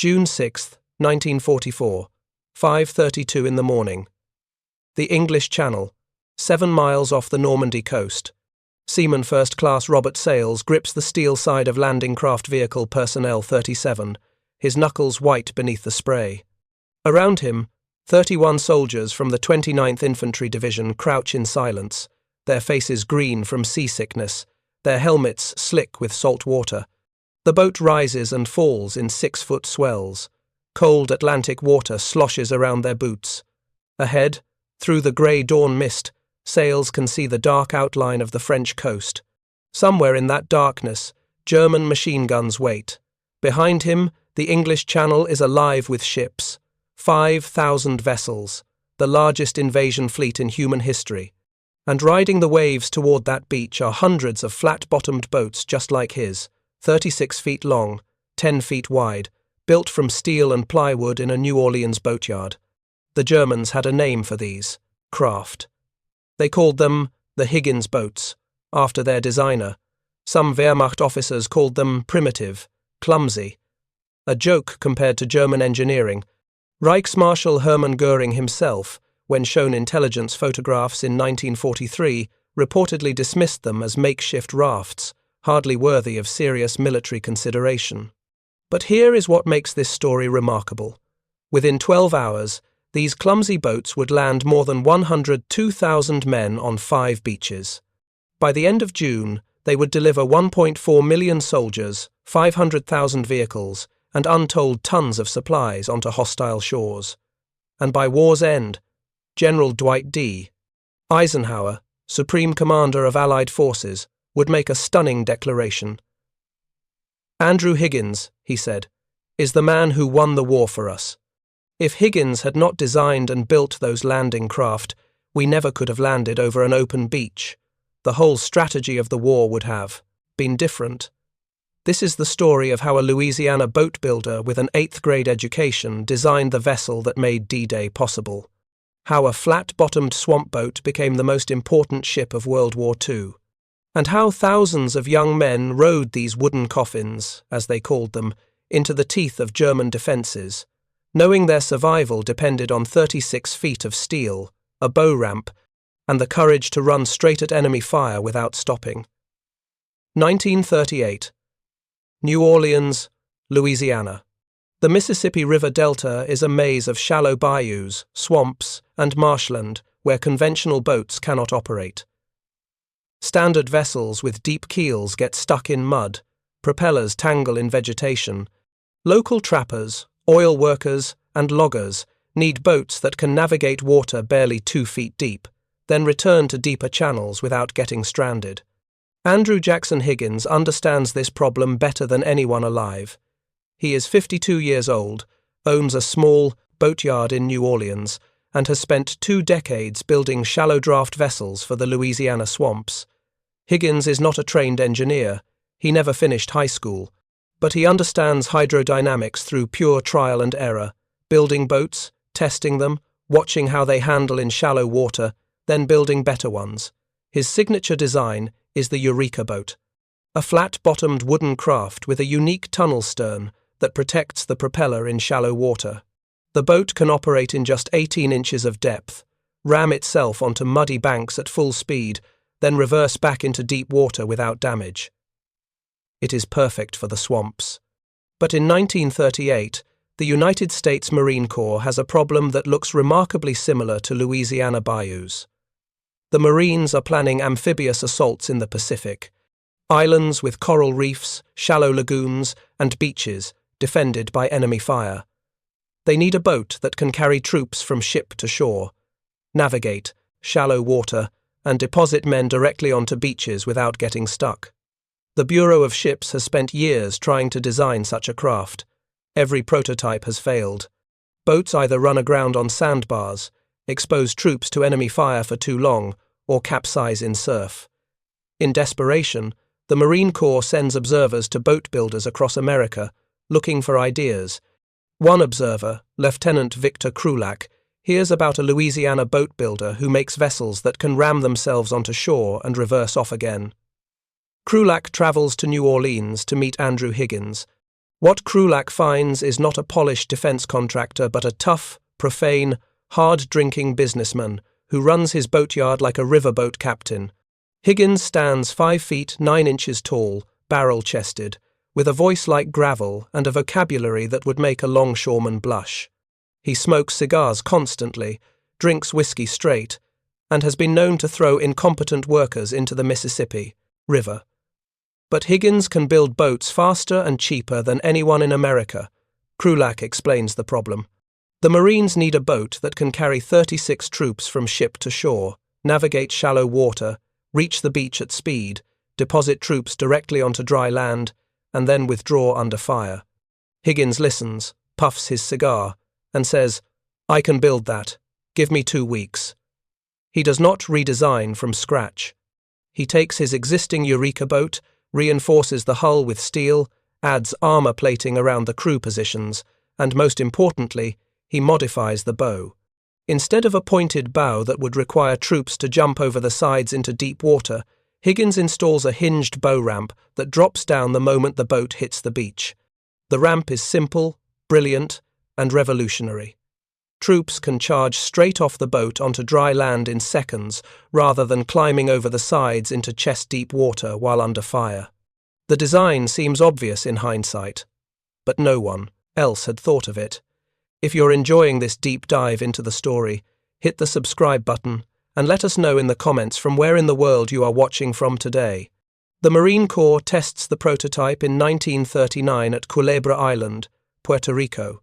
June 6, 1944, 5:32 in the morning. The English Channel, 7 miles off the Normandy coast. Seaman First Class Robert Sales grips the steel side of landing craft vehicle Personnel 37, his knuckles white beneath the spray. Around him, 31 soldiers from the 29th Infantry Division crouch in silence, their faces green from seasickness, their helmets slick with salt water. The boat rises and falls in 6-foot swells. Cold Atlantic water sloshes around their boots. Ahead, through the grey dawn mist, Sales can see the dark outline of the French coast. Somewhere in that darkness, German machine guns wait. Behind him, the English Channel is alive with ships. 5,000 vessels, the largest invasion fleet in human history. And riding the waves toward that beach are hundreds of flat-bottomed boats just like his, 36 feet long, 10 feet wide, built from steel and plywood in a New Orleans boatyard. The Germans had a name for these, craft. They called them the Higgins boats, after their designer. Some Wehrmacht officers called them primitive, clumsy. A joke compared to German engineering. Reichsmarshal Hermann Göring himself, when shown intelligence photographs in 1943, reportedly dismissed them as makeshift rafts, hardly worthy of serious military consideration. But here is what makes this story remarkable. Within 12 hours, these clumsy boats would land more than 102,000 men on 5 beaches. By the end of June, they would deliver 1.4 million soldiers, 500,000 vehicles, and untold tons of supplies onto hostile shores. And by war's end, General Dwight D. Eisenhower, Supreme Commander of Allied Forces, would make a stunning declaration. "Andrew Higgins," he said, "is the man who won the war for us. If Higgins had not designed and built those landing craft, we never could have landed over an open beach. The whole strategy of the war would have been different." This is the story of how a Louisiana boat builder with an 8th-grade education designed the vessel that made D-Day possible. How a flat-bottomed swamp boat became the most important ship of World War II. And how thousands of young men rode these wooden coffins, as they called them, into the teeth of German defences, knowing their survival depended on 36 feet of steel, a bow ramp, and the courage to run straight at enemy fire without stopping. 1938. New Orleans, Louisiana. The Mississippi River Delta is a maze of shallow bayous, swamps, and marshland where conventional boats cannot operate. Standard vessels with deep keels get stuck in mud, propellers tangle in vegetation. Local trappers, oil workers, and loggers need boats that can navigate water barely 2 feet deep, then return to deeper channels without getting stranded. Andrew Jackson Higgins understands this problem better than anyone alive. He is 52 years old, owns a small boatyard in New Orleans, and has spent 2 decades building shallow-draft vessels for the Louisiana swamps. Higgins is not a trained engineer. He never finished high school. But he understands hydrodynamics through pure trial and error, building boats, testing them, watching how they handle in shallow water, then building better ones. His signature design is the Eureka boat, a flat-bottomed wooden craft with a unique tunnel stern that protects the propeller in shallow water. The boat can operate in just 18 inches of depth, ram itself onto muddy banks at full speed, then reverse back into deep water without damage. It is perfect for the swamps. But in 1938, the United States Marine Corps has a problem that looks remarkably similar to Louisiana bayous. The Marines are planning amphibious assaults in the Pacific, islands with coral reefs, shallow lagoons, and beaches defended by enemy fire. They need a boat that can carry troops from ship to shore, navigate shallow water, and deposit men directly onto beaches without getting stuck. The Bureau of Ships has spent years trying to design such a craft. Every prototype has failed. Boats either run aground on sandbars, expose troops to enemy fire for too long, or capsize in surf. In desperation, the Marine Corps sends observers to boat builders across America, looking for ideas. One observer, Lieutenant Victor Krulak, hears about a Louisiana boat builder who makes vessels that can ram themselves onto shore and reverse off again. Krulak travels to New Orleans to meet Andrew Higgins. What Krulak finds is not a polished defense contractor, but a tough, profane, hard-drinking businessman who runs his boatyard like a riverboat captain. Higgins stands 5 feet 9 inches tall, barrel-chested, with a voice like gravel and a vocabulary that would make a longshoreman blush. He smokes cigars constantly, drinks whiskey straight, and has been known to throw incompetent workers into the Mississippi River. But Higgins can build boats faster and cheaper than anyone in America. Krulak explains the problem. The Marines need a boat that can carry 36 troops from ship to shore, navigate shallow water, reach the beach at speed, deposit troops directly onto dry land, and then withdraw under fire. Higgins listens, puffs his cigar, and says, "I can build that. Give me 2 weeks." He does not redesign from scratch. He takes his existing Eureka boat, reinforces the hull with steel, adds armor plating around the crew positions, and most importantly, he modifies the bow. Instead of a pointed bow that would require troops to jump over the sides into deep water, Higgins installs a hinged bow ramp that drops down the moment the boat hits the beach. The ramp is simple, brilliant, and revolutionary. Troops can charge straight off the boat onto dry land in seconds rather than climbing over the sides into chest-deep water while under fire. The design seems obvious in hindsight, but no one else had thought of it. If you're enjoying this deep dive into the story, hit the subscribe button and let us know in the comments from where in the world you are watching from today. The Marine Corps tests the prototype in 1939 at Culebra Island, Puerto Rico.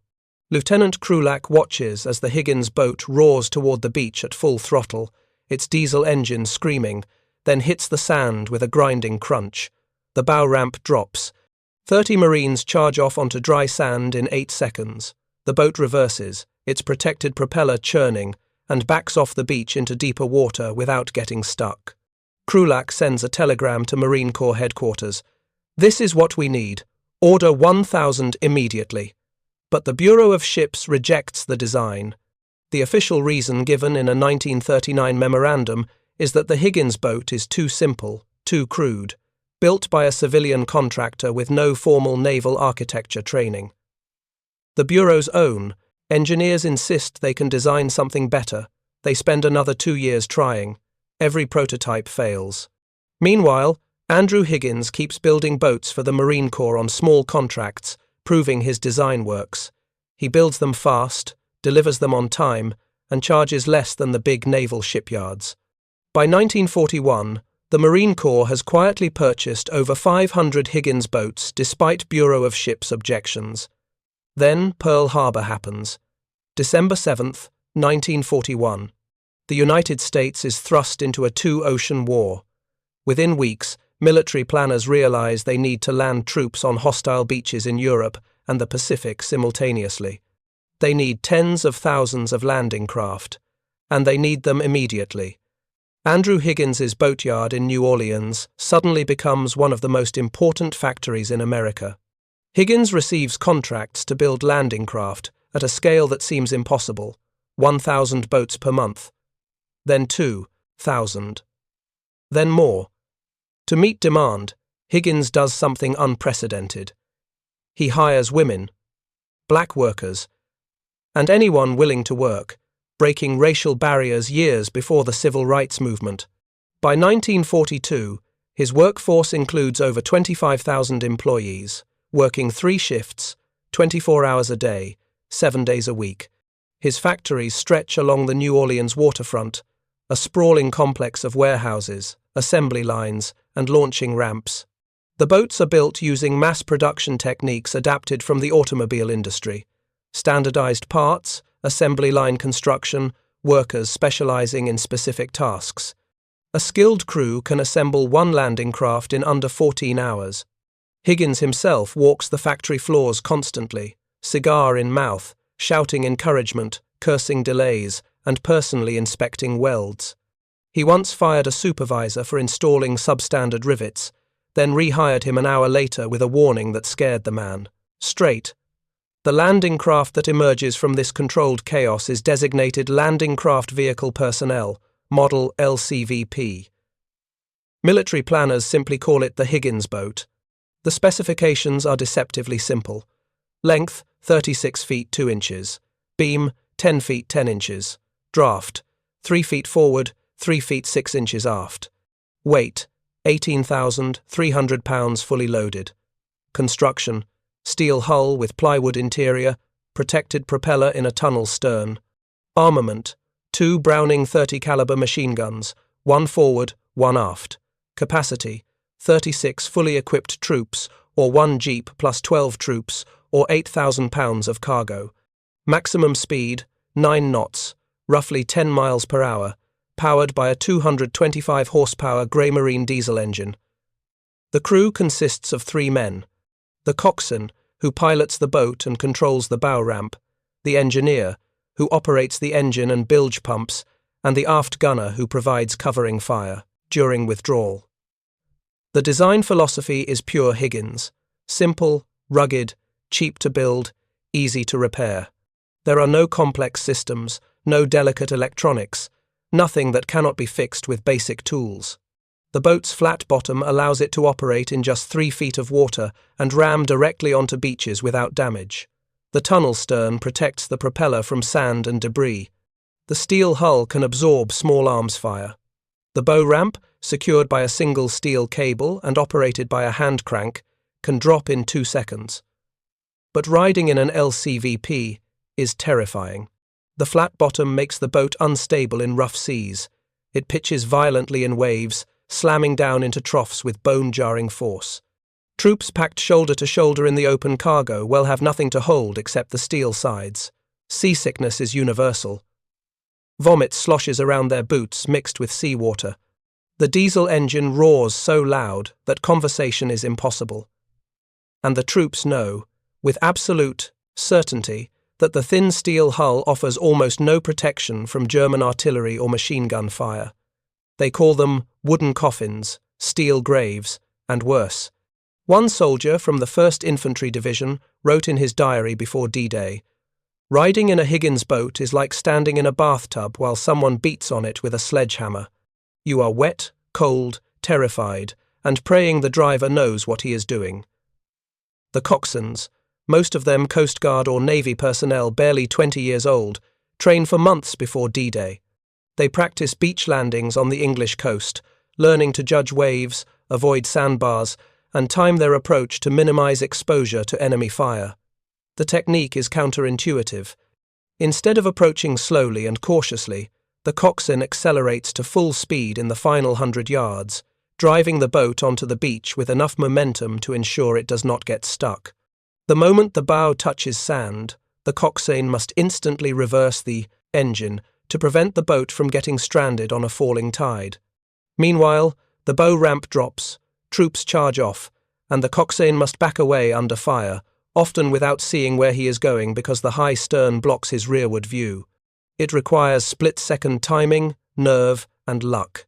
Lieutenant Krulak watches as the Higgins boat roars toward the beach at full throttle, its diesel engine screaming, then hits the sand with a grinding crunch. The bow ramp drops. 30 Marines charge off onto dry sand in 8 seconds. The boat reverses, its protected propeller churning, and backs off the beach into deeper water without getting stuck. Krulak sends a telegram to Marine Corps headquarters. "This is what we need. Order 1,000 immediately." But the Bureau of Ships rejects the design. The official reason given in a 1939 memorandum is that the Higgins boat is too simple, too crude, built by a civilian contractor with no formal naval architecture training. The Bureau's own engineers insist they can design something better. They spend another 2 years trying. Every prototype fails. Meanwhile, Andrew Higgins keeps building boats for the Marine Corps on small contracts, proving his design works. He builds them fast, delivers them on time, and charges less than the big naval shipyards. By 1941, the Marine Corps has quietly purchased over 500 Higgins boats despite Bureau of Ships objections. Then Pearl Harbor happens. December 7th, 1941. The United States is thrust into a 2-ocean war. Within weeks, military planners realize they need to land troops on hostile beaches in Europe and the Pacific simultaneously. They need tens of thousands of landing craft, and they need them immediately. Andrew Higgins's boatyard in New Orleans suddenly becomes one of the most important factories in America. Higgins receives contracts to build landing craft at a scale that seems impossible, 1,000 boats per month, then 2,000, then more. To meet demand, Higgins does something unprecedented. He hires women, black workers, and anyone willing to work, breaking racial barriers years before the civil rights movement. By 1942, his workforce includes over 25,000 employees, working 3 shifts, 24 hours a day, 7 days a week. His factories stretch along the New Orleans waterfront, a sprawling complex of warehouses, assembly lines, and launching ramps. The boats are built using mass production techniques adapted from the automobile industry. Standardized parts, assembly line construction, workers specializing in specific tasks. A skilled crew can assemble 1 landing craft in under 14 hours. Higgins himself walks the factory floors constantly, cigar in mouth, shouting encouragement, cursing delays, and personally inspecting welds. He once fired a supervisor for installing substandard rivets, then rehired him an hour later with a warning that scared the man. Straight. The landing craft that emerges from this controlled chaos is designated Landing Craft Vehicle Personnel, Model LCVP. Military planners simply call it the Higgins boat. The specifications are deceptively simple. Length, 36 feet 2 inches. Beam, 10 feet 10 inches. Draft, 3 feet forward, 3 feet 6 inches aft. Weight, 18,300 pounds fully loaded. Construction, steel hull with plywood interior, protected propeller in a tunnel stern. Armament, 2 Browning 30 caliber machine guns, 1 forward, 1 aft. Capacity, 36 fully equipped troops, or 1 jeep plus 12 troops, or 8,000 pounds of cargo. Maximum speed, 9 knots, roughly 10 miles per hour, powered by a 225 horsepower grey marine diesel engine. The crew consists of 3 men: the coxswain, who pilots the boat and controls the bow ramp, the engineer, who operates the engine and bilge pumps, and the aft gunner, who provides covering fire during withdrawal. The design philosophy is pure Higgins: simple, rugged, cheap to build, easy to repair. There are no complex systems, no delicate electronics, nothing that cannot be fixed with basic tools. The boat's flat bottom allows it to operate in just 3 feet of water and ram directly onto beaches without damage. The tunnel stern protects the propeller from sand and debris. The steel hull can absorb small arms fire. The bow ramp, secured by a single steel cable and operated by a hand crank, can drop in 2 seconds. But riding in an LCVP is terrifying. The flat bottom makes the boat unstable in rough seas. It pitches violently in waves, slamming down into troughs with bone-jarring force. Troops packed shoulder to shoulder in the open cargo will have nothing to hold except the steel sides. Seasickness is universal. Vomit sloshes around their boots mixed with seawater. The diesel engine roars so loud that conversation is impossible. And the troops know, with absolute certainty, that the thin steel hull offers almost no protection from German artillery or machine gun fire. They call them wooden coffins, steel graves, and worse. One soldier from the 1st Infantry Division wrote in his diary before D-Day, "Riding in a Higgins boat is like standing in a bathtub while someone beats on it with a sledgehammer. You are wet, cold, terrified, and praying the driver knows what he is doing." The coxswains, most of them Coast Guard or Navy personnel barely 20 years old, train for months before D-Day. They practice beach landings on the English coast, learning to judge waves, avoid sandbars, and time their approach to minimize exposure to enemy fire. The technique is counterintuitive. Instead of approaching slowly and cautiously, the coxswain accelerates to full speed in the final 100 yards, driving the boat onto the beach with enough momentum to ensure it does not get stuck. The moment the bow touches sand, the coxswain must instantly reverse the engine to prevent the boat from getting stranded on a falling tide. Meanwhile, the bow ramp drops, troops charge off, and the coxswain must back away under fire, often without seeing where he is going because the high stern blocks his rearward view. It requires split-second timing, nerve, and luck.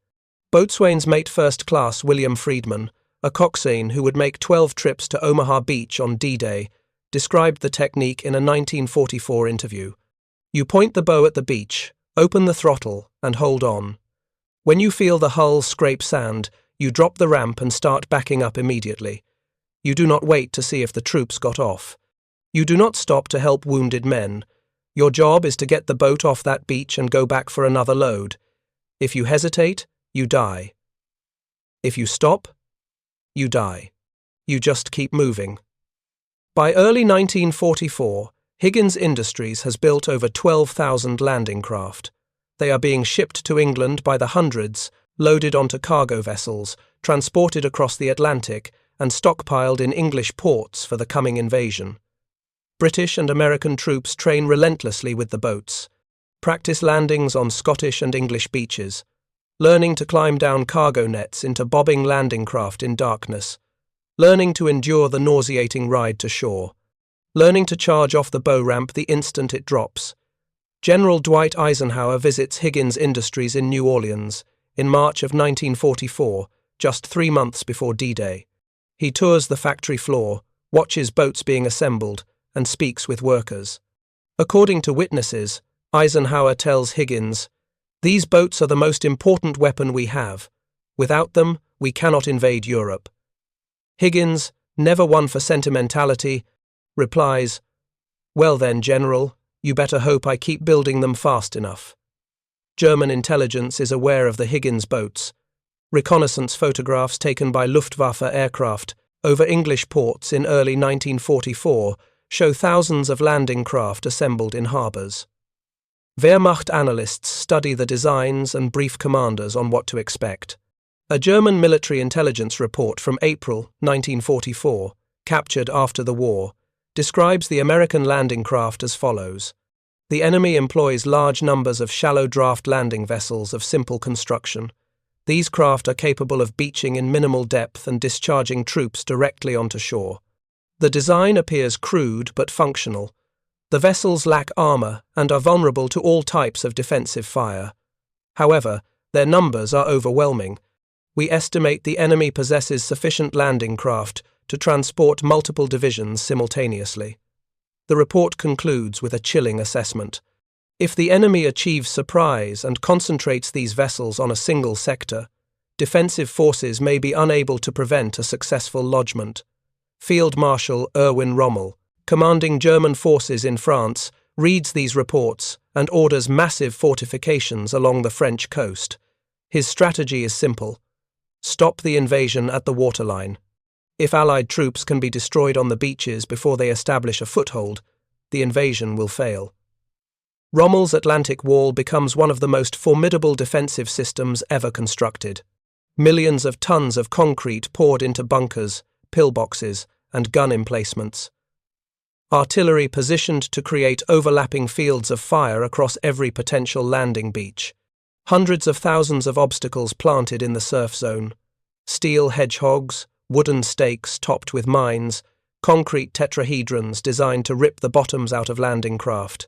Boatswain's mate first class William Friedman, a coxswain who would make 12 trips to Omaha Beach on D-Day, described the technique in a 1944 interview. "You point the bow at the beach, open the throttle, and hold on. When you feel the hull scrape sand, you drop the ramp and start backing up immediately. You do not wait to see if the troops got off. You do not stop to help wounded men. Your job is to get the boat off that beach and go back for another load. If you hesitate, you die. If you stop, you die. You just keep moving." By early 1944, Higgins Industries has built over 12,000 landing craft. They are being shipped to England by the hundreds, loaded onto cargo vessels, transported across the Atlantic, and stockpiled in English ports for the coming invasion. British and American troops train relentlessly with the boats, practice landings on Scottish and English beaches, learning to climb down cargo nets into bobbing landing craft in darkness, learning to endure the nauseating ride to shore, learning to charge off the bow ramp the instant it drops. General Dwight Eisenhower visits Higgins Industries in New Orleans in March of 1944, just 3 months before D-Day. He tours the factory floor, watches boats being assembled, and speaks with workers. According to witnesses, Eisenhower tells Higgins, "These boats are the most important weapon we have. Without them, we cannot invade Europe." Higgins, never one for sentimentality, replies, Well then, General, you better hope I keep building them fast enough. German intelligence is aware of the Higgins boats. Reconnaissance photographs taken by Luftwaffe aircraft over English ports in early 1944 show thousands of landing craft assembled in harbours. Wehrmacht analysts study the designs and brief commanders on what to expect. A German military intelligence report from April 1944, captured after the war, describes the American landing craft as follows. The enemy employs large numbers of shallow draft landing vessels of simple construction. These craft are capable of beaching in minimal depth and discharging troops directly onto shore. The design appears crude but functional. The vessels lack armour and are vulnerable to all types of defensive fire. However, their numbers are overwhelming. We estimate the enemy possesses sufficient landing craft to transport multiple divisions simultaneously. The report concludes with a chilling assessment. If the enemy achieves surprise and concentrates these vessels on a single sector, defensive forces may be unable to prevent a successful lodgment. Field Marshal Erwin Rommel, commanding German forces in France, reads these reports and orders massive fortifications along the French coast. His strategy is simple. Stop the invasion at the waterline. If Allied troops can be destroyed on the beaches before they establish a foothold, the invasion will fail. Rommel's Atlantic Wall becomes one of the most formidable defensive systems ever constructed. Millions of tons of concrete poured into bunkers, pillboxes, and gun emplacements. Artillery positioned to create overlapping fields of fire across every potential landing beach. Hundreds of thousands of obstacles planted in the surf zone. Steel hedgehogs, wooden stakes topped with mines, concrete tetrahedrons designed to rip the bottoms out of landing craft.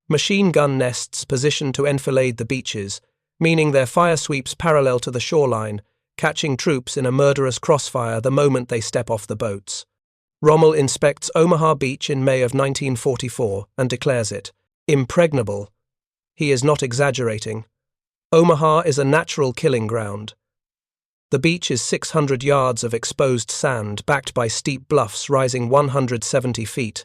Machine gun nests positioned to enfilade the beaches, meaning their fire sweeps parallel to the shoreline, catching troops in a murderous crossfire the moment they step off the boats. Rommel inspects Omaha Beach in May of 1944 and declares it impregnable. He is not exaggerating. Omaha is a natural killing ground. The beach is 600 yards of exposed sand backed by steep bluffs rising 170 feet.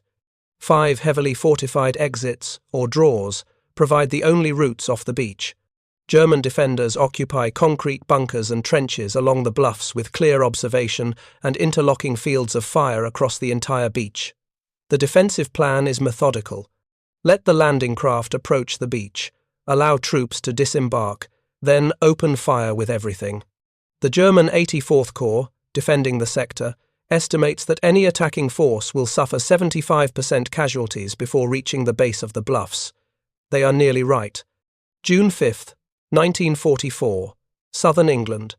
5 heavily fortified exits, or draws, provide the only routes off the beach. German defenders occupy concrete bunkers and trenches along the bluffs with clear observation and interlocking fields of fire across the entire beach. The defensive plan is methodical. Let the landing craft approach the beach, allow troops to disembark, then open fire with everything. The German 84th Corps, defending the sector, estimates that any attacking force will suffer 75% casualties before reaching the base of the bluffs. They are nearly right. June 5, 1944, Southern England.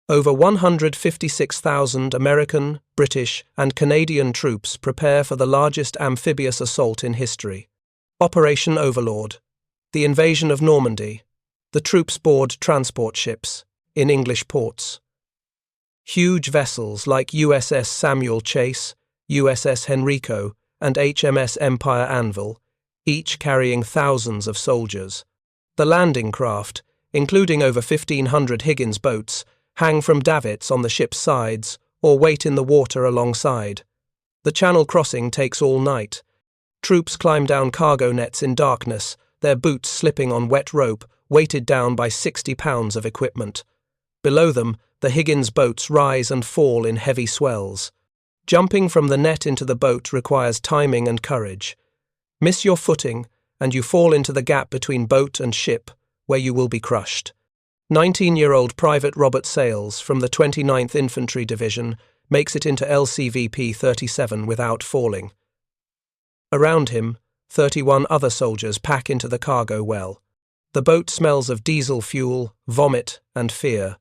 Over 156,000 American, British, and Canadian troops prepare for the largest amphibious assault in history. Operation Overlord. The invasion of Normandy. The troops board transport ships in English ports. Huge vessels like USS Samuel Chase, USS Henrico, and HMS Empire Anvil, each carrying thousands of soldiers. The landing craft, including over 1,500 Higgins boats, hang from davits on the ship's sides or wait in the water alongside. The channel crossing takes all night. Troops climb down cargo nets in darkness, their boots slipping on wet rope, weighted down by 60 pounds of equipment. Below them, the Higgins boats rise and fall in heavy swells. Jumping from the net into the boat requires timing and courage. Miss your footing, and you fall into the gap between boat and ship, where you will be crushed. 19-year-old Private Robert Sales from the 29th Infantry Division makes it into LCVP 37 without falling. Around him, 31 other soldiers pack into the cargo well. The boat smells of diesel fuel, vomit, and fear.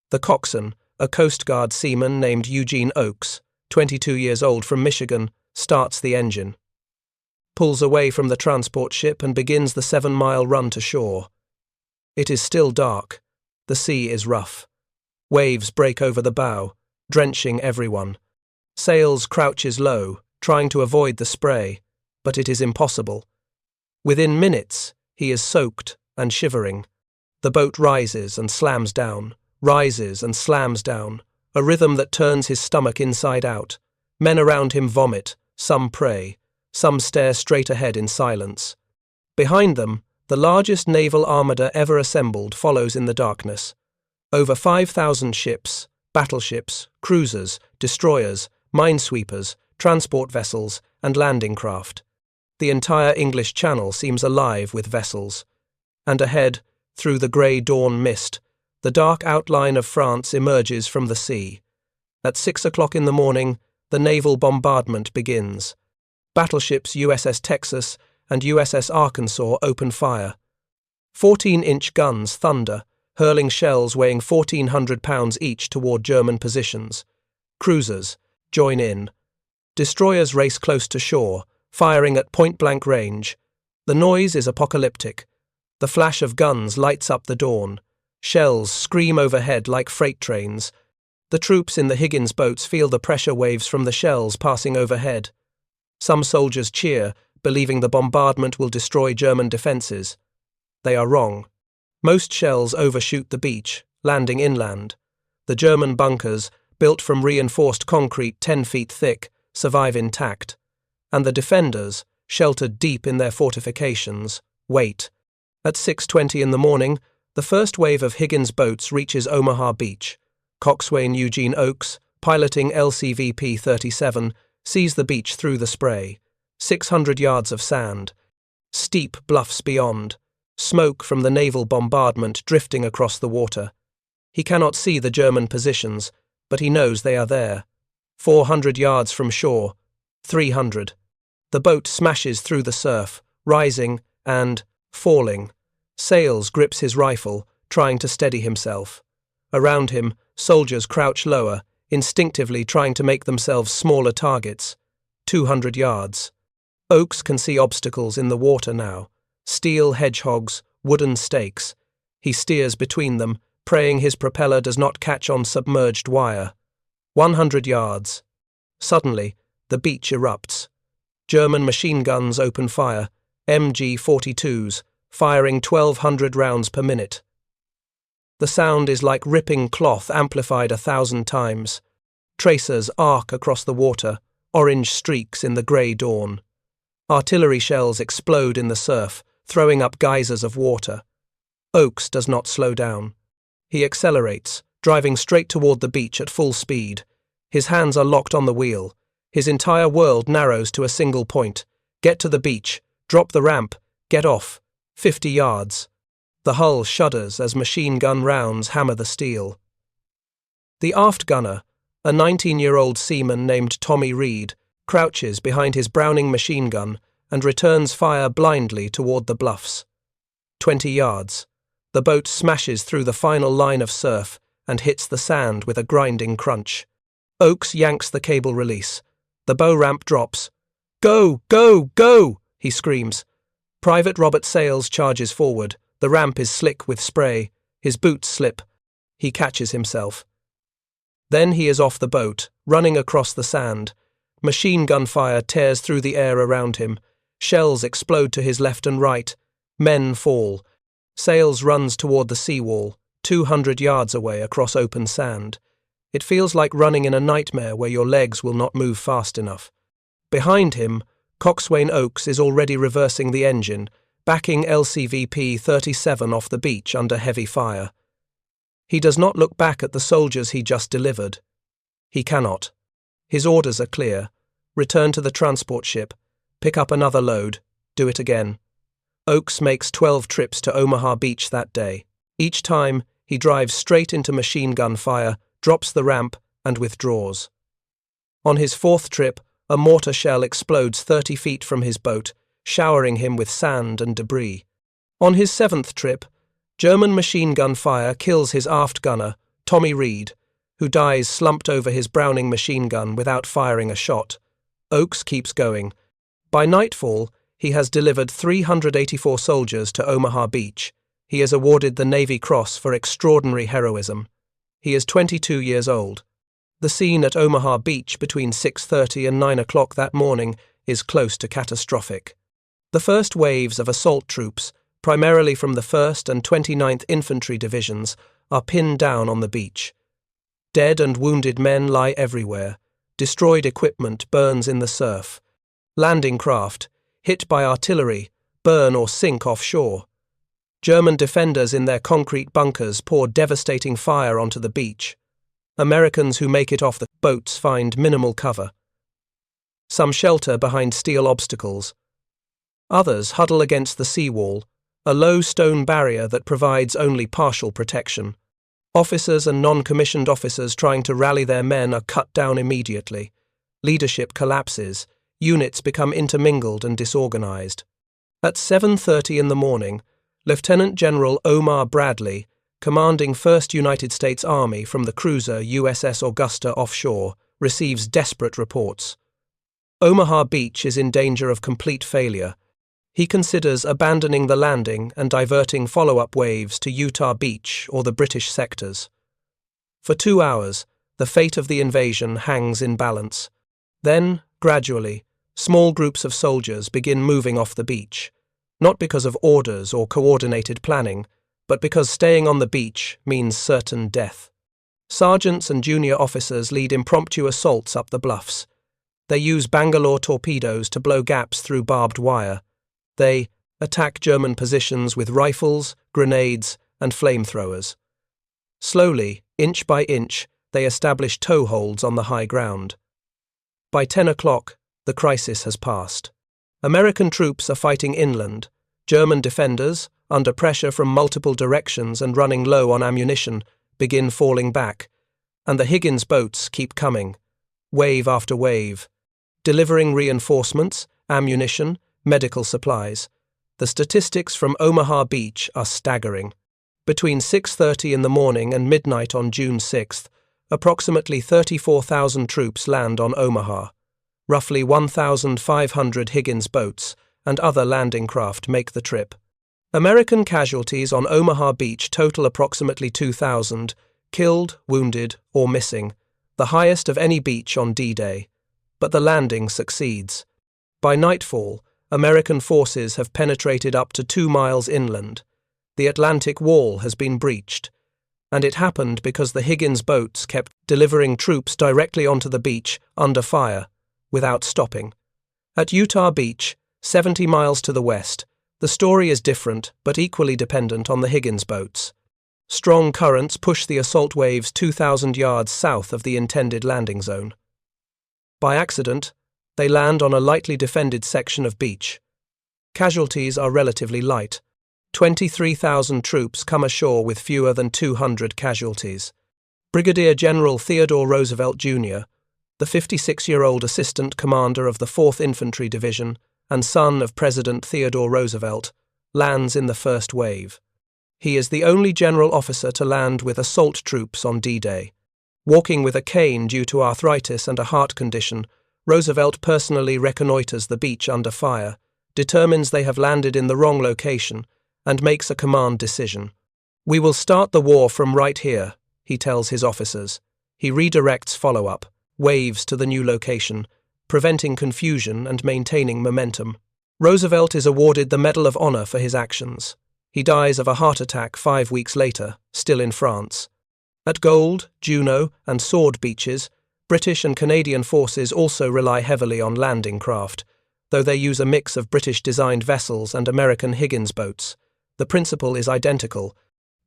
The coxswain, a Coast Guard seaman named Eugene Oakes, 22 years old from Michigan, starts the engine. Pulls away from the transport ship and begins the 7-mile run to shore. It is still dark. The sea is rough. Waves break over the bow, drenching everyone. Sales crouches low, trying to avoid the spray, but it is impossible. Within minutes, he is soaked and shivering. The boat rises and slams down, rises and slams down, a rhythm that turns his stomach inside out. Men around him vomit, some pray. Some stare straight ahead in silence. Behind them, the largest naval armada ever assembled follows in the darkness. Over 5,000 ships, battleships, cruisers, destroyers, minesweepers, transport vessels, and landing craft. The entire English Channel seems alive with vessels. And ahead, through the grey dawn mist, the dark outline of France emerges from the sea. At 6 o'clock in the morning, the naval bombardment begins. Battleships USS Texas and USS Arkansas open fire. 14-inch guns thunder, hurling shells weighing 1,400 pounds each toward German positions. Cruisers join in. Destroyers race close to shore, firing at point-blank range. The noise is apocalyptic. The flash of guns lights up the dawn. Shells scream overhead like freight trains. The troops in the Higgins boats feel the pressure waves from the shells passing overhead. Some soldiers cheer, believing the bombardment will destroy German defences. They are wrong. Most shells overshoot the beach, landing inland. The German bunkers, built from reinforced concrete 10 feet thick, survive intact. And the defenders, sheltered deep in their fortifications, wait. At 6:20 in the morning, the first wave of Higgins boats reaches Omaha Beach. Coxswain Eugene Oakes, piloting LCVP 37, sees the beach through the spray. 600 yards of sand. Steep bluffs beyond. Smoke from the naval bombardment drifting across the water. He cannot see the German positions, but he knows they are there. 400 yards from shore. 300. The boat smashes through the surf, rising and falling. Sayles grips his rifle, trying to steady himself. Around him, soldiers crouch lower, instinctively trying to make themselves smaller targets. 200 yards. Oakes can see obstacles in the water now. Steel hedgehogs, wooden stakes. He steers between them, praying his propeller does not catch on submerged wire. 100 yards. Suddenly, the beach erupts. German machine guns open fire, MG-42s, firing 1,200 rounds per minute. The sound is like ripping cloth amplified 1,000 times. Tracers arc across the water, orange streaks in the grey dawn. Artillery shells explode in the surf, throwing up geysers of water. Oakes does not slow down. He accelerates, driving straight toward the beach at full speed. His hands are locked on the wheel. His entire world narrows to a single point. Get to the beach, drop the ramp, get off. 50 yards. The hull shudders as machine gun rounds hammer the steel. The aft gunner, a 19-year-old seaman named Tommy Reed, crouches behind his Browning machine gun and returns fire blindly toward the bluffs. 20 yards. The boat smashes through the final line of surf and hits the sand with a grinding crunch. Oakes yanks the cable release. The bow ramp drops. "Go! Go! Go!" he screams. Private Robert Sayles charges forward. The ramp is slick with spray. His boots slip. He catches himself. Then he is off the boat, running across the sand. Machine gun fire tears through the air around him. Shells explode to his left and right. Men fall. Sayles runs toward the seawall, 200 yards away across open sand. It feels like running in a nightmare where your legs will not move fast enough. Behind him, Coxswain Oakes is already reversing the engine, backing LCVP 37 off the beach under heavy fire. He does not look back at the soldiers he just delivered. He cannot. His orders are clear. Return to the transport ship. Pick up another load. Do it again. Oakes makes 12 trips to Omaha Beach that day. Each time, he drives straight into machine gun fire, drops the ramp, and withdraws. On his fourth trip, a mortar shell explodes 30 feet from his boat, showering him with sand and debris. On his seventh trip, German machine gun fire kills his aft gunner, Tommy Reed, who dies slumped over his Browning machine gun without firing a shot. Oakes keeps going. By nightfall, he has delivered 384 soldiers to Omaha Beach. He is awarded the Navy Cross for extraordinary heroism. He is 22 years old. The scene at Omaha Beach between 6:30 and 9 o'clock that morning is close to catastrophic. The first waves of assault troops, primarily from the 1st and 29th Infantry Divisions, are pinned down on the beach. Dead and wounded men lie everywhere. Destroyed equipment burns in the surf. Landing craft, hit by artillery, burn or sink offshore. German defenders in their concrete bunkers pour devastating fire onto the beach. Americans who make it off the boats find minimal cover. Some shelter behind steel obstacles. Others huddle against the seawall, a low stone barrier that provides only partial protection. Officers and non-commissioned officers trying to rally their men are cut down immediately. Leadership collapses. Units become intermingled and disorganized. At 7:30 in the morning, Lieutenant General Omar Bradley, commanding 1st United States Army from the cruiser USS Augusta offshore, receives desperate reports. Omaha Beach is in danger of complete failure. He considers abandoning the landing and diverting follow-up waves to Utah Beach or the British sectors. For 2 hours, the fate of the invasion hangs in balance. Then, gradually, small groups of soldiers begin moving off the beach, not because of orders or coordinated planning, but because staying on the beach means certain death. Sergeants and junior officers lead impromptu assaults up the bluffs. They use Bangalore torpedoes to blow gaps through barbed wire. They attack German positions with rifles, grenades, and flamethrowers. Slowly, inch by inch, they establish toeholds on the high ground. By 10 o'clock, the crisis has passed. American troops are fighting inland. German defenders, under pressure from multiple directions and running low on ammunition, begin falling back, and the Higgins boats keep coming, wave after wave, delivering reinforcements, ammunition, medical supplies. The statistics from Omaha Beach are staggering. Between 6:30 in the morning and midnight on June 6th, approximately 34,000 troops land on Omaha. Roughly 1,500 Higgins boats and other landing craft make the trip. American casualties on Omaha Beach total approximately 2,000, killed, wounded, or missing, the highest of any beach on D-Day. But the landing succeeds. By nightfall, American forces have penetrated up to 2 miles inland. The Atlantic Wall has been breached. And it happened because the Higgins boats kept delivering troops directly onto the beach under fire, without stopping. At Utah Beach, 70 miles to the west, the story is different but equally dependent on the Higgins boats. Strong currents push the assault waves 2,000 yards south of the intended landing zone. By accident, they land on a lightly defended section of beach. Casualties are relatively light. 23,000 troops come ashore with fewer than 200 casualties. Brigadier General Theodore Roosevelt, Jr., the 56-year-old assistant commander of the 4th Infantry Division and son of President Theodore Roosevelt, lands in the first wave. He is the only general officer to land with assault troops on D-Day. Walking with a cane due to arthritis and a heart condition, Roosevelt personally reconnoiters the beach under fire, determines they have landed in the wrong location, and makes a command decision. "We will start the war from right here," he tells his officers. He redirects follow-up, waves to the new location, preventing confusion and maintaining momentum. Roosevelt is awarded the Medal of Honor for his actions. He dies of a heart attack 5 weeks later, still in France. At Gold, Juno, and Sword beaches, British and Canadian forces also rely heavily on landing craft, though they use a mix of British-designed vessels and American Higgins boats. The principle is identical.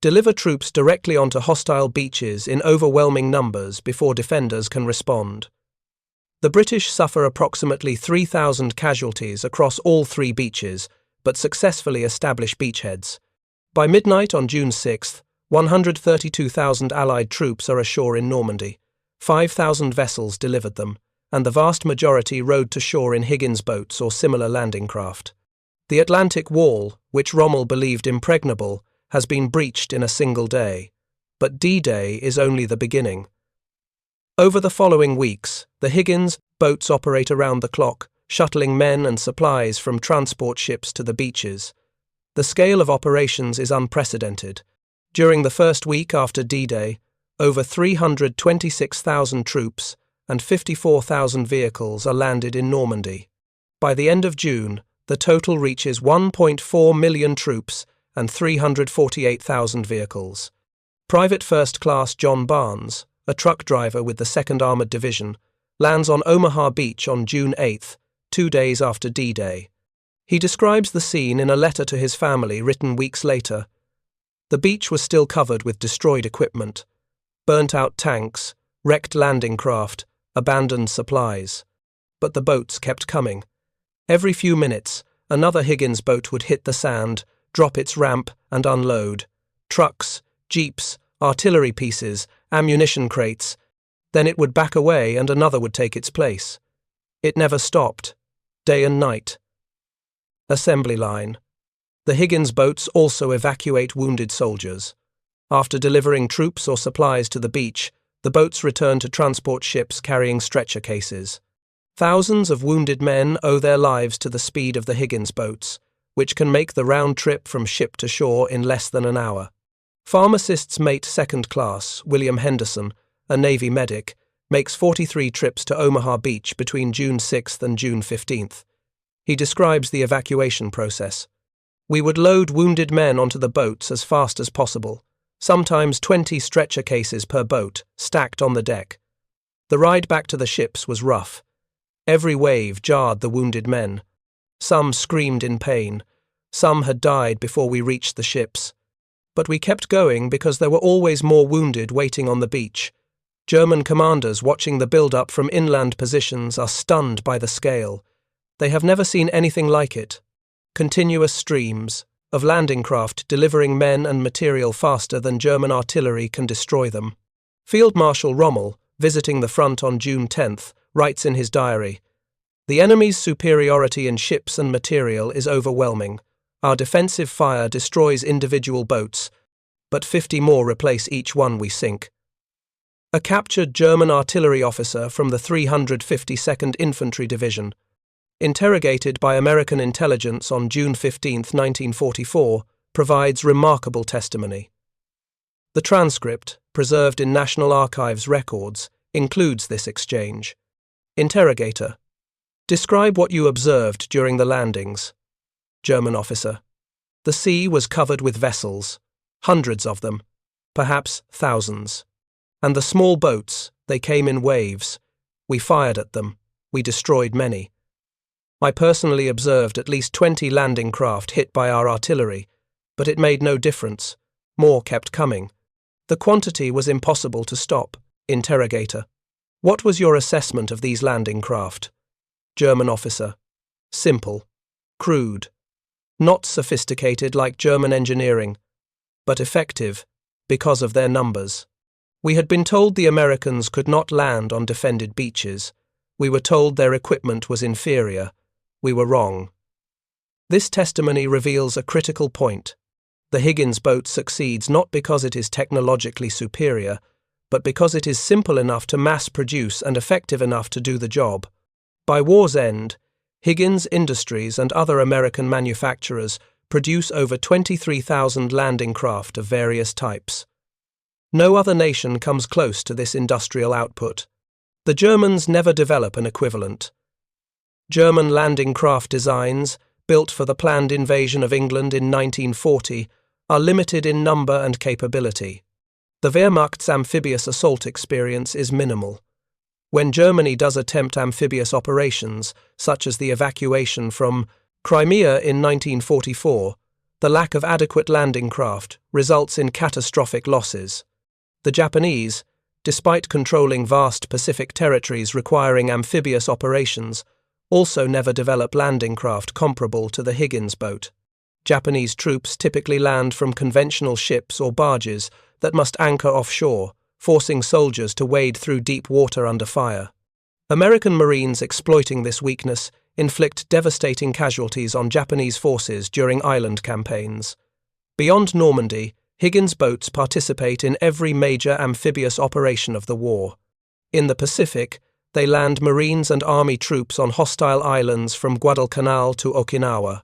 Deliver troops directly onto hostile beaches in overwhelming numbers before defenders can respond. The British suffer approximately 3,000 casualties across all 3 beaches, but successfully establish beachheads. By midnight on June 6th, 132,000 Allied troops are ashore in Normandy. 5,000 vessels delivered them, and the vast majority rode to shore in Higgins boats or similar landing craft. The Atlantic Wall, which Rommel believed impregnable, has been breached in a single day, but D-Day is only the beginning. Over the following weeks, the Higgins boats operate around the clock, shuttling men and supplies from transport ships to the beaches. The scale of operations is unprecedented. During the first week after D-Day, over 326,000 troops and 54,000 vehicles are landed in Normandy. By the end of June, the total reaches 1.4 million troops and 348,000 vehicles. Private First Class John Barnes, a truck driver with the 2nd Armored Division, lands on Omaha Beach on June 8th, 2 days after D-Day. He describes the scene in a letter to his family written weeks later. The beach was still covered with destroyed equipment, burnt-out tanks, wrecked landing craft, abandoned supplies. But the boats kept coming. Every few minutes, another Higgins boat would hit the sand, drop its ramp, and unload. Trucks, jeeps, artillery pieces, ammunition crates. Then it would back away and another would take its place. It never stopped, day and night. Assembly line. The Higgins boats also evacuate wounded soldiers. After delivering troops or supplies to the beach, the boats return to transport ships carrying stretcher cases. Thousands of wounded men owe their lives to the speed of the Higgins boats, which can make the round trip from ship to shore in less than an hour. Pharmacist's mate second class, William Henderson, a Navy medic, makes 43 trips to Omaha Beach between June 6th and June 15th. He describes the evacuation process. We would load wounded men onto the boats as fast as possible, sometimes 20 stretcher cases per boat, stacked on the deck. The ride back to the ships was rough. Every wave jarred the wounded men. Some screamed in pain. Some had died before we reached the ships. But we kept going because there were always more wounded waiting on the beach. German commanders watching the build-up from inland positions are stunned by the scale. They have never seen anything like it. Continuous streams of landing craft delivering men and material faster than German artillery can destroy them. Field Marshal Rommel, visiting the front on June 10th, writes in his diary, "The enemy's superiority in ships and material is overwhelming. Our defensive fire destroys individual boats, but 50 more replace each one we sink." A captured German artillery officer from the 352nd Infantry Division, interrogated by American intelligence on June 15, 1944, provides remarkable testimony. The transcript, preserved in National Archives records, includes this exchange. Interrogator: Describe what you observed during the landings. German officer: The sea was covered with vessels, hundreds of them, perhaps thousands. And the small boats, they came in waves. We fired at them. We destroyed many. I personally observed at least 20 landing craft hit by our artillery, but it made no difference. More kept coming. The quantity was impossible to stop. Interrogator: What was your assessment of these landing craft? German officer: Simple. Crude. Not sophisticated like German engineering, but effective because of their numbers. We had been told the Americans could not land on defended beaches. We were told their equipment was inferior. We were wrong. This testimony reveals a critical point. The Higgins boat succeeds not because it is technologically superior, but because it is simple enough to mass produce and effective enough to do the job. By war's end, Higgins Industries and other American manufacturers produce over 23,000 landing craft of various types. No other nation comes close to this industrial output. The Germans never develop an equivalent. German landing craft designs, built for the planned invasion of England in 1940, are limited in number and capability. The Wehrmacht's amphibious assault experience is minimal. When Germany does attempt amphibious operations, such as the evacuation from Crimea in 1944, the lack of adequate landing craft results in catastrophic losses. The Japanese, despite controlling vast Pacific territories requiring amphibious operations, also never develop landing craft comparable to the Higgins boat. Japanese troops typically land from conventional ships or barges that must anchor offshore, forcing soldiers to wade through deep water under fire. American Marines exploiting this weakness inflict devastating casualties on Japanese forces during island campaigns. Beyond Normandy, Higgins boats participate in every major amphibious operation of the war. In the Pacific, they land Marines and Army troops on hostile islands from Guadalcanal to Okinawa.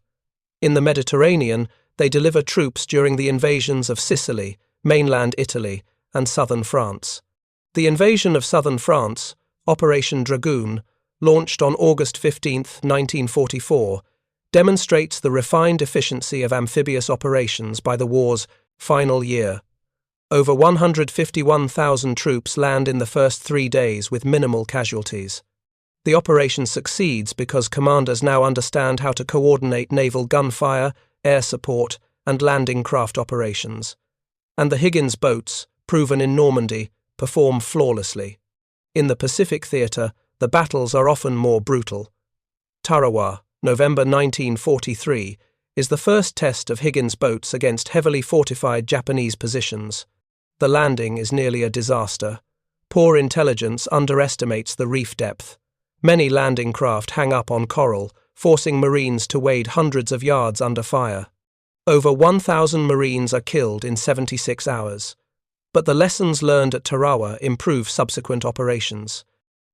In the Mediterranean, they deliver troops during the invasions of Sicily, mainland Italy, and southern France. The invasion of southern France, Operation Dragoon, launched on August 15, 1944, demonstrates the refined efficiency of amphibious operations by the war's final year. Over 151,000 troops land in the first 3 days with minimal casualties. The operation succeeds because commanders now understand how to coordinate naval gunfire, air support, and landing craft operations. And the Higgins boats, proven in Normandy, perform flawlessly. In the Pacific theatre, the battles are often more brutal. Tarawa, November 1943, is the first test of Higgins boats against heavily fortified Japanese positions. The landing is nearly a disaster. Poor intelligence underestimates the reef depth. Many landing craft hang up on coral, forcing Marines to wade hundreds of yards under fire. Over 1,000 Marines are killed in 76 hours. But the lessons learned at Tarawa improve subsequent operations.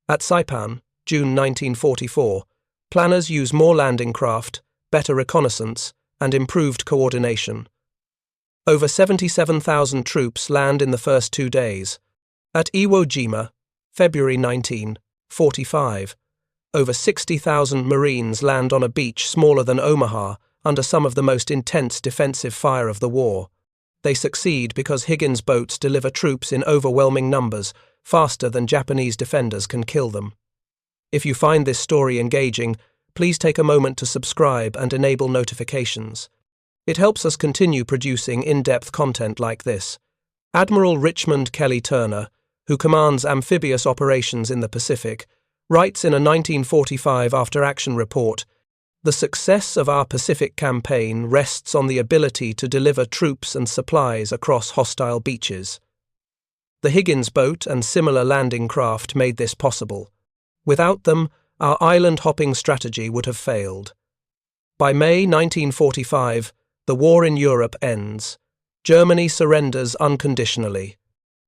At Saipan, June 1944, planners use more landing craft, better reconnaissance, and improved coordination. Over 77,000 troops land in the first 2 days. At Iwo Jima, February 1945, over 60,000 Marines land on a beach smaller than Omaha under some of the most intense defensive fire of the war. They succeed because Higgins boats deliver troops in overwhelming numbers, faster than Japanese defenders can kill them. If you find this story engaging, please take a moment to subscribe and enable notifications. It helps us continue producing in-depth content like this. Admiral Richmond Kelly Turner, who commands amphibious operations in the Pacific, writes in a 1945 after-action report, "The success of our Pacific campaign rests on the ability to deliver troops and supplies across hostile beaches." The Higgins boat and similar landing craft made this possible. Without them, our island-hopping strategy would have failed. By May 1945, the war in Europe ends. Germany surrenders unconditionally.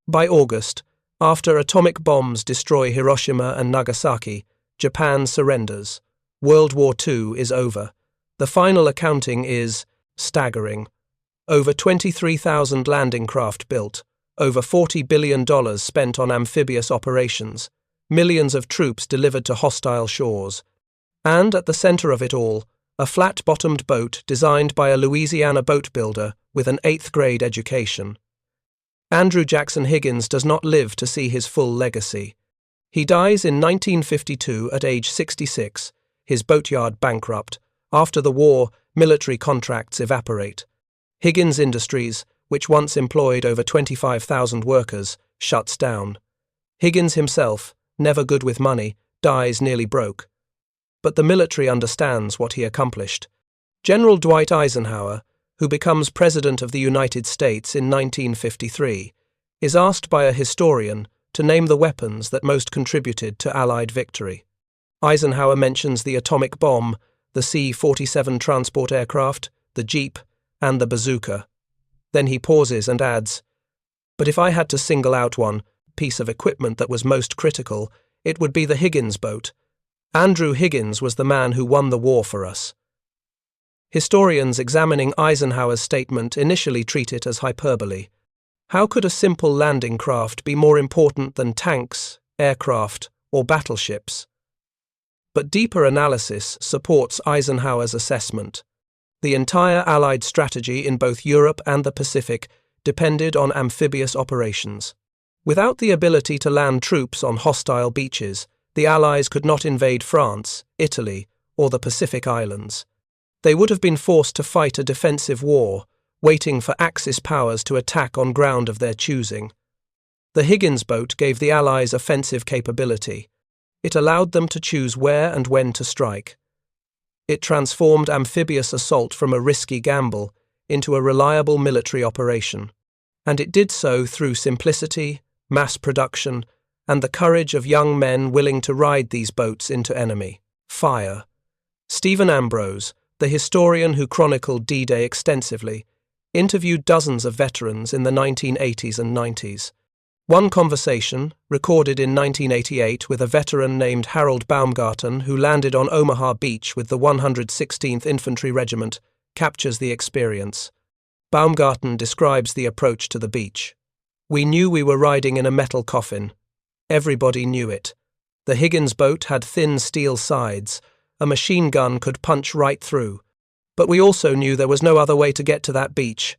By August, after atomic bombs destroy Hiroshima and Nagasaki, Japan surrenders. World War II is over. The final accounting is staggering. Over 23,000 landing craft built, over $40 billion spent on amphibious operations, millions of troops delivered to hostile shores. And at the center of it all, a flat-bottomed boat designed by a Louisiana boat builder with an 8th-grade education. Andrew Jackson Higgins does not live to see his full legacy. He dies in 1952 at age 66, his boatyard bankrupt. After the war, military contracts evaporate. Higgins Industries, which once employed over 25,000 workers, shuts down. Higgins himself, never good with money, dies nearly broke. But the military understands what he accomplished. General Dwight Eisenhower, who becomes President of the United States in 1953, is asked by a historian to name the weapons that most contributed to Allied victory. Eisenhower mentions the atomic bomb, the C-47 transport aircraft, the Jeep, and the bazooka. Then he pauses and adds, "But if I had to single out one piece of equipment that was most critical, it would be the Higgins boat. Andrew Higgins was the man who won the war for us." Historians examining Eisenhower's statement initially treat it as hyperbole. How could a simple landing craft be more important than tanks, aircraft, or battleships? But deeper analysis supports Eisenhower's assessment. The entire Allied strategy in both Europe and the Pacific depended on amphibious operations. Without the ability to land troops on hostile beaches, the Allies could not invade France, Italy, or the Pacific Islands. They would have been forced to fight a defensive war, waiting for Axis powers to attack on ground of their choosing. The Higgins boat gave the Allies offensive capability. It allowed them to choose where and when to strike. It transformed amphibious assault from a risky gamble into a reliable military operation. And it did so through simplicity, mass production, and the courage of young men willing to ride these boats into enemy fire. Stephen Ambrose, the historian who chronicled D-Day extensively, interviewed dozens of veterans in the 1980s and 90s. One conversation, recorded in 1988 with a veteran named Harold Baumgarten who landed on Omaha Beach with the 116th Infantry Regiment, captures the experience. Baumgarten describes the approach to the beach. "We knew we were riding in a metal coffin. Everybody knew it. The Higgins boat had thin steel sides. A machine gun could punch right through. But we also knew there was no other way to get to that beach.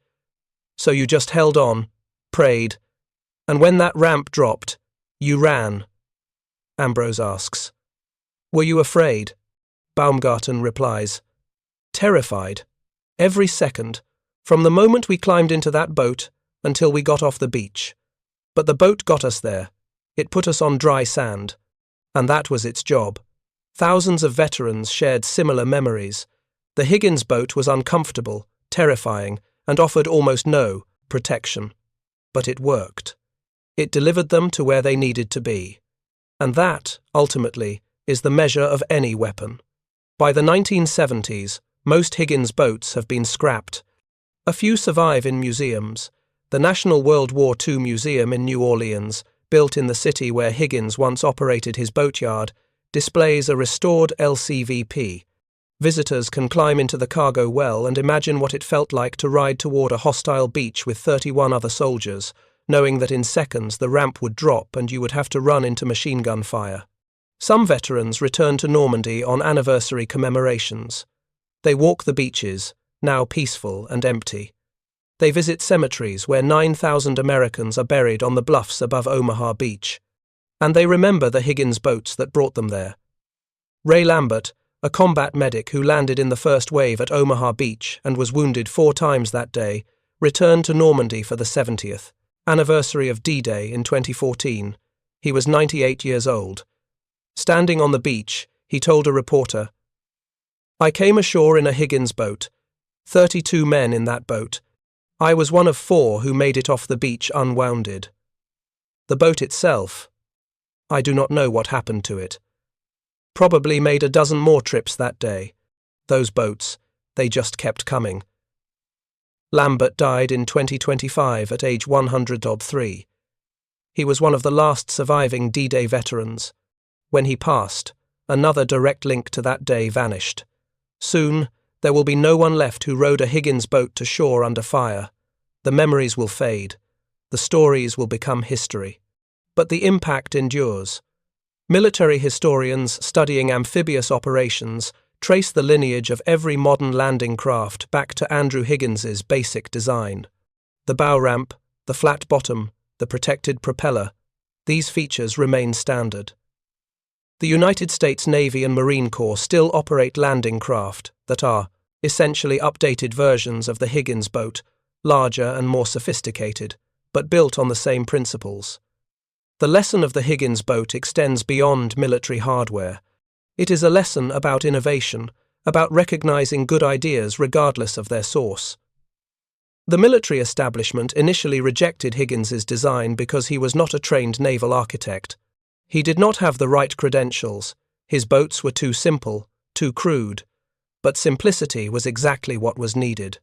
So you just held on, prayed, and when that ramp dropped, you ran." Ambrose asks, Were you afraid? Baumgarten replies. Terrified. Every second, from the moment we climbed into that boat until we got off the beach. But the boat got us there. It put us on dry sand. And that was its job. Thousands of veterans shared similar memories. The Higgins boat was uncomfortable, terrifying, and offered almost no protection. But it worked. It delivered them to where they needed to be. And that, ultimately, is the measure of any weapon. By the 1970s, most Higgins boats have been scrapped. A few survive in museums. The National World War II Museum in New Orleans, built in the city where Higgins once operated his boatyard, displays a restored LCVP. Visitors can climb into the cargo well and imagine what it felt like to ride toward a hostile beach with 31 other soldiers, knowing that in seconds the ramp would drop and you would have to run into machine gun fire. Some veterans return to Normandy on anniversary commemorations. They walk the beaches, now peaceful and empty. They visit cemeteries where 9,000 Americans are buried on the bluffs above Omaha Beach. And they remember the Higgins boats that brought them there. Ray Lambert, a combat medic who landed in the first wave at Omaha Beach and was wounded 4 times that day, returned to Normandy for the 70th anniversary of D-Day in 2014. He was 98 years old. Standing on the beach, he told a reporter, "I came ashore in a Higgins boat. 32 men in that boat. I was one of 4 who made it off the beach unwounded. The boat itself, I do not know what happened to it. Probably made a dozen more trips that day. Those boats, they just kept coming." Lambert died in 2025 at age 103. He was one of the last surviving D-Day veterans. When he passed, another direct link to that day vanished. Soon, there will be no one left who rowed a Higgins boat to shore under fire. The memories will fade. The stories will become history. But the impact endures. Military historians studying amphibious operations trace the lineage of every modern landing craft back to Andrew Higgins's basic design. The bow ramp, the flat bottom, the protected propeller, these features remain standard. The United States Navy and Marine Corps still operate landing craft that are essentially updated versions of the Higgins boat, larger and more sophisticated, but built on the same principles. The lesson of the Higgins boat extends beyond military hardware. It is a lesson about innovation, about recognizing good ideas regardless of their source. The military establishment initially rejected Higgins's design because he was not a trained naval architect. He did not have the right credentials. His boats were too simple, too crude. But simplicity was exactly what was needed.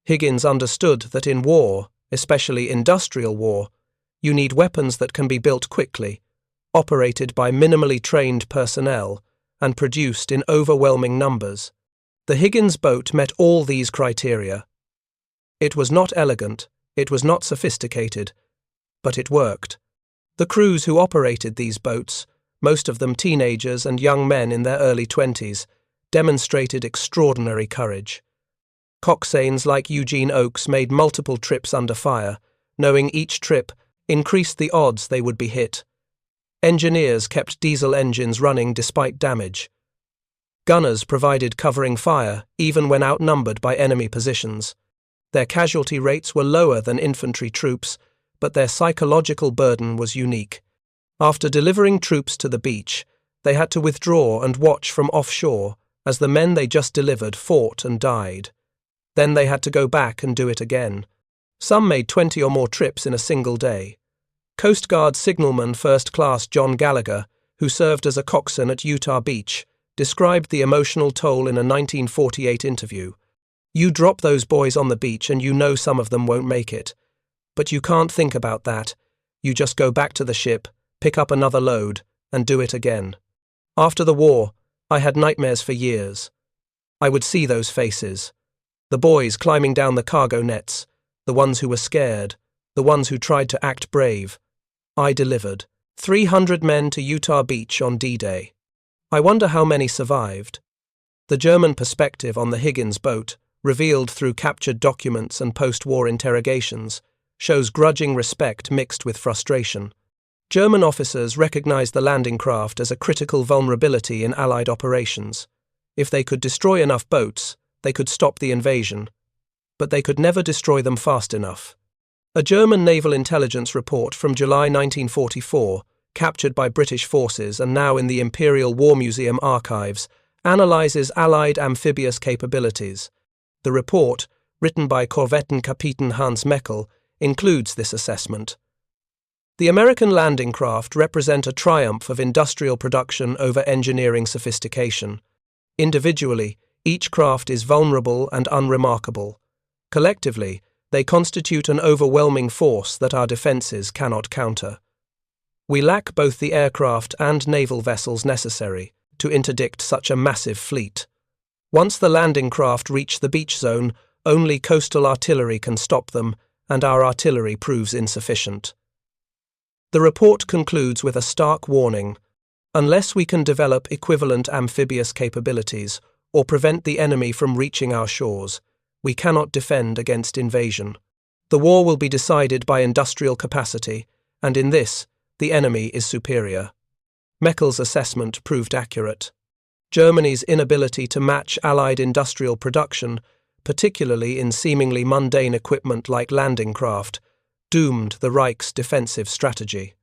Higgins understood that in war, especially industrial war, you need weapons that can be built quickly, operated by minimally trained personnel, and produced in overwhelming numbers. The Higgins boat met all these criteria. It was not elegant, it was not sophisticated, but it worked. The crews who operated these boats, most of them teenagers and young men in their early 20s, demonstrated extraordinary courage. Coxswains like Eugene Oakes made multiple trips under fire, knowing each trip increased the odds they would be hit. Engineers kept diesel engines running despite damage. Gunners provided covering fire even when outnumbered by enemy positions. Their casualty rates were lower than infantry troops, but their psychological burden was unique. After delivering troops to the beach, they had to withdraw and watch from offshore as the men they just delivered fought and died. Then they had to go back and do it again. Some made 20 or more trips in a single day. Coast Guard signalman First Class John Gallagher, who served as a coxswain at Utah Beach, described the emotional toll in a 1948 interview. "You drop those boys on the beach and you know some of them won't make it. But you can't think about that. You just go back to the ship, pick up another load, and do it again." After the war, I had nightmares for years. I would see those faces. The boys climbing down the cargo nets, the ones who were scared, the ones who tried to act brave. I delivered 300 men to Utah Beach on D-Day. I wonder how many survived. The German perspective on the Higgins boat, revealed through captured documents and post-war interrogations, shows grudging respect mixed with frustration. German officers recognized the landing craft as a critical vulnerability in Allied operations. If they could destroy enough boats, they could stop the invasion. But they could never destroy them fast enough. A German naval intelligence report from July 1944, captured by British forces and now in the Imperial War Museum archives, analyzes Allied amphibious capabilities. The report, written by Korvettenkapitän Hans Meckel, includes this assessment. The American landing craft represent a triumph of industrial production over engineering sophistication. Individually, each craft is vulnerable and unremarkable. Collectively, they constitute an overwhelming force that our defenses cannot counter. We lack both the aircraft and naval vessels necessary to interdict such a massive fleet. Once the landing craft reach the beach zone, only coastal artillery can stop them, and our artillery proves insufficient. The report concludes with a stark warning. Unless we can develop equivalent amphibious capabilities or prevent the enemy from reaching our shores, we cannot defend against invasion. The war will be decided by industrial capacity, and in this, the enemy is superior. Meckel's assessment proved accurate. Germany's inability to match Allied industrial production, particularly in seemingly mundane equipment like landing craft, doomed the Reich's defensive strategy.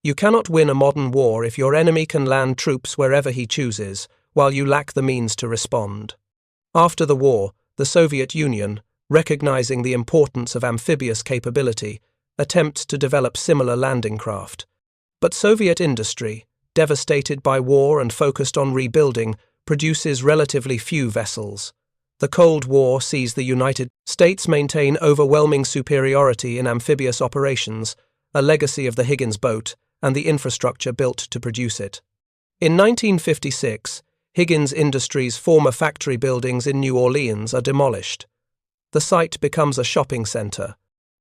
You cannot win a modern war if your enemy can land troops wherever he chooses, while you lack the means to respond. After the war, the Soviet Union, recognizing the importance of amphibious capability, attempts to develop similar landing craft. But Soviet industry, devastated by war and focused on rebuilding, produces relatively few vessels. The Cold War sees the United States maintain overwhelming superiority in amphibious operations, a legacy of the Higgins boat, and the infrastructure built to produce it. In 1956, Higgins Industries' former factory buildings in New Orleans are demolished. The site becomes a shopping center.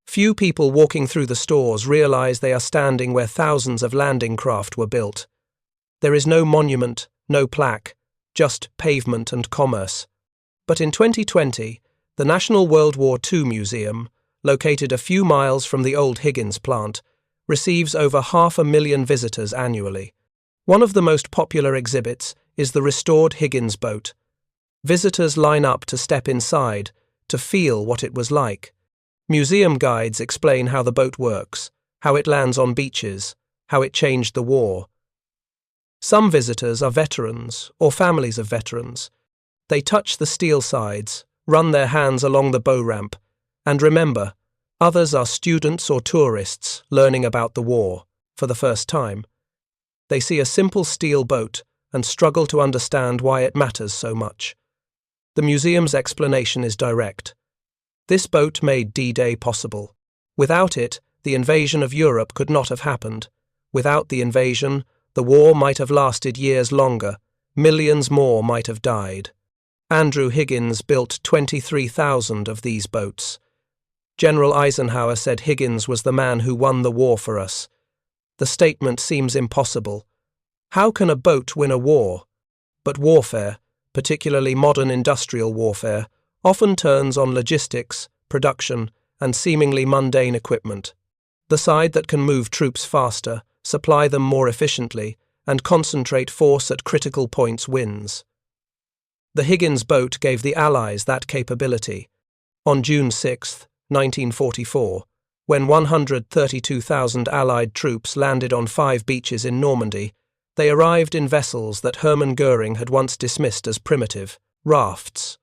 Few people walking through the stores realize they are standing where thousands of landing craft were built. There is no monument, no plaque, just pavement and commerce. But in 2020, the National World War II Museum, located a few miles from the old Higgins plant, receives over 500,000 visitors annually. One of the most popular exhibits is the restored Higgins boat. Visitors line up to step inside, to feel what it was like. Museum guides explain how the boat works, how it lands on beaches, how it changed the war. Some visitors are veterans or families of veterans. They touch the steel sides, run their hands along the bow ramp, and remember, others are students or tourists learning about the war for the first time. They see a simple steel boat and struggle to understand why it matters so much. The museum's explanation is direct. This boat made D-Day possible. Without it, the invasion of Europe could not have happened. Without the invasion, the war might have lasted years longer. Millions more might have died. Andrew Higgins built 23,000 of these boats. General Eisenhower said Higgins was the man who won the war for us. The statement seems impossible. How can a boat win a war? But warfare, particularly modern industrial warfare, often turns on logistics, production, and seemingly mundane equipment. The side that can move troops faster, supply them more efficiently, and concentrate force at critical points wins. The Higgins boat gave the Allies that capability. On June 6, 1944, when 132,000 Allied troops landed on 5 beaches in Normandy, they arrived in vessels that Hermann Göring had once dismissed as primitive, rafts.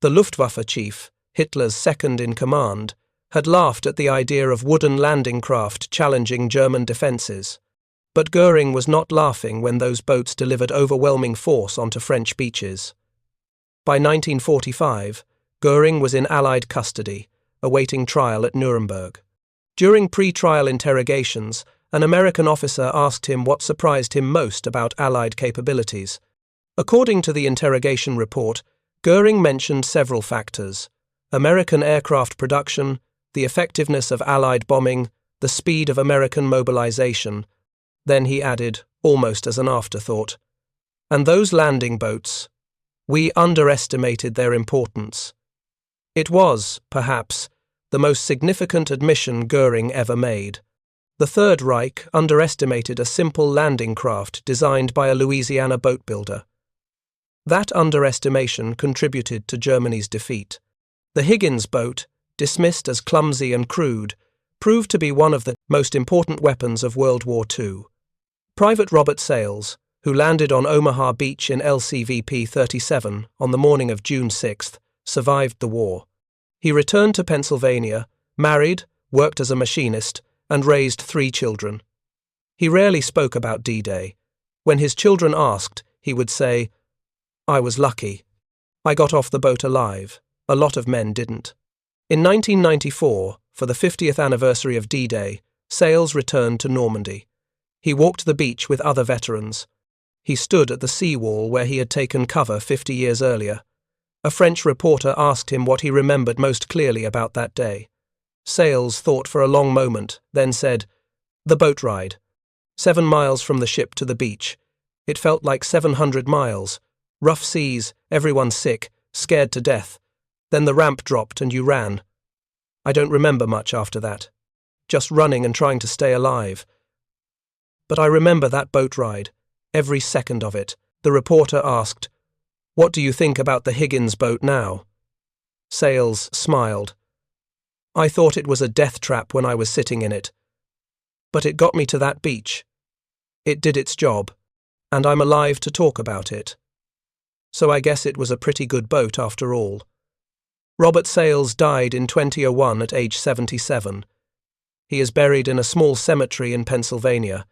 The Luftwaffe chief, Hitler's second-in-command, had laughed at the idea of wooden landing craft challenging German defences. But Göring was not laughing when those boats delivered overwhelming force onto French beaches. By 1945, Göring was in Allied custody, awaiting trial at Nuremberg. During pre-trial interrogations, an American officer asked him what surprised him most about Allied capabilities. According to the interrogation report, Göring mentioned several factors: American aircraft production, the effectiveness of Allied bombing, the speed of American mobilization. Then he added, almost as an afterthought, "And those landing boats, we underestimated their importance." It was, perhaps, the most significant admission Göring ever made. The Third Reich underestimated a simple landing craft designed by a Louisiana boat builder. That underestimation contributed to Germany's defeat. The Higgins boat, dismissed as clumsy and crude, proved to be one of the most important weapons of World War II. Private Robert Sales, who landed on Omaha Beach in LCVP 37 on the morning of June 6, survived the war. He returned to Pennsylvania, married, worked as a machinist, and raised 3 children. He rarely spoke about D-Day. When his children asked, he would say, "I was lucky. I got off the boat alive. A lot of men didn't." In 1994, for the 50th anniversary of D-Day, Sales returned to Normandy. He walked the beach with other veterans. He stood at the seawall where he had taken cover 50 years earlier. A French reporter asked him what he remembered most clearly about that day. Sales thought for a long moment, then said, "The boat ride. 7 miles from the ship to the beach. It felt like 700 miles. Rough seas, everyone sick, scared to death. Then the ramp dropped and you ran. I don't remember much after that. Just running and trying to stay alive. But I remember that boat ride, every second of it." The reporter asked, "What do you think about the Higgins boat now?" Sales smiled. "I thought it was a death trap when I was sitting in it. But it got me to that beach. It did its job, and I'm alive to talk about it. So I guess it was a pretty good boat after all." Robert Sales died in 2001 at age 77. He is buried in a small cemetery in Pennsylvania.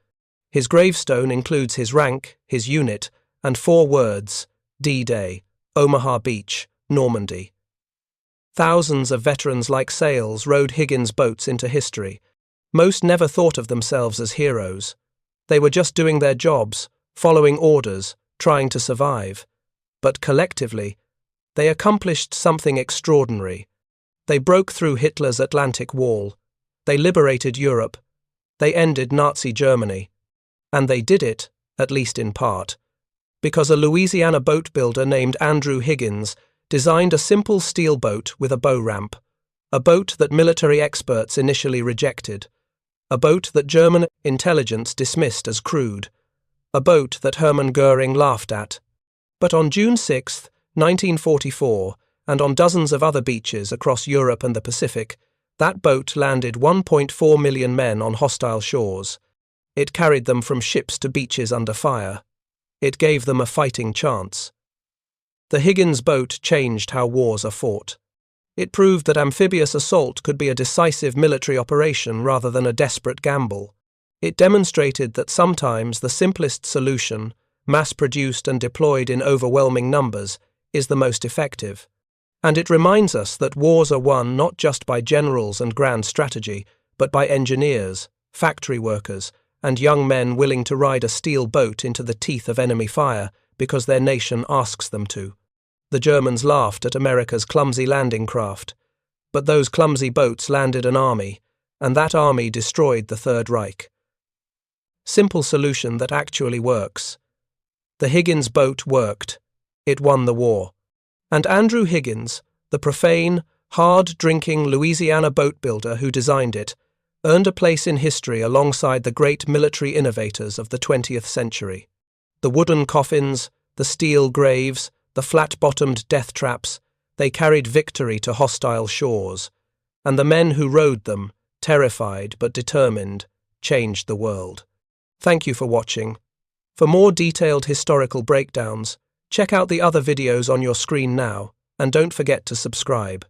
His gravestone includes his rank, his unit, and 4 words: D-Day, Omaha Beach, Normandy. Thousands of veterans like Sales rode Higgins boats into history. Most never thought of themselves as heroes. They were just doing their jobs, following orders, trying to survive. But collectively, they accomplished something extraordinary. They broke through Hitler's Atlantic Wall. They liberated Europe. They ended Nazi Germany. And they did it, at least in part, because a Louisiana boat builder named Andrew Higgins designed a simple steel boat with a bow ramp, a boat that military experts initially rejected, a boat that German intelligence dismissed as crude, a boat that Hermann Göring laughed at. But on June 6, 1944, and on dozens of other beaches across Europe and the Pacific, that boat landed 1.4 million men on hostile shores. It carried them from ships to beaches under fire. It gave them a fighting chance. The Higgins boat changed how wars are fought. It proved that amphibious assault could be a decisive military operation rather than a desperate gamble. It demonstrated that sometimes the simplest solution, mass-produced and deployed in overwhelming numbers, is the most effective. And it reminds us that wars are won not just by generals and grand strategy, but by engineers, factory workers, and young men willing to ride a steel boat into the teeth of enemy fire because their nation asks them to. The Germans laughed at America's clumsy landing craft, but those clumsy boats landed an army, and that army destroyed the Third Reich. Simple solution that actually works. The Higgins boat worked. It won the war. And Andrew Higgins, the profane, hard-drinking Louisiana boat builder who designed it, earned a place in history alongside the great military innovators of the 20th century. The wooden coffins, the steel graves, the flat-bottomed death traps, they carried victory to hostile shores, and the men who rode them, terrified but determined, changed the world. Thank you for watching. For more detailed historical breakdowns, check out the other videos on your screen now, and don't forget to subscribe.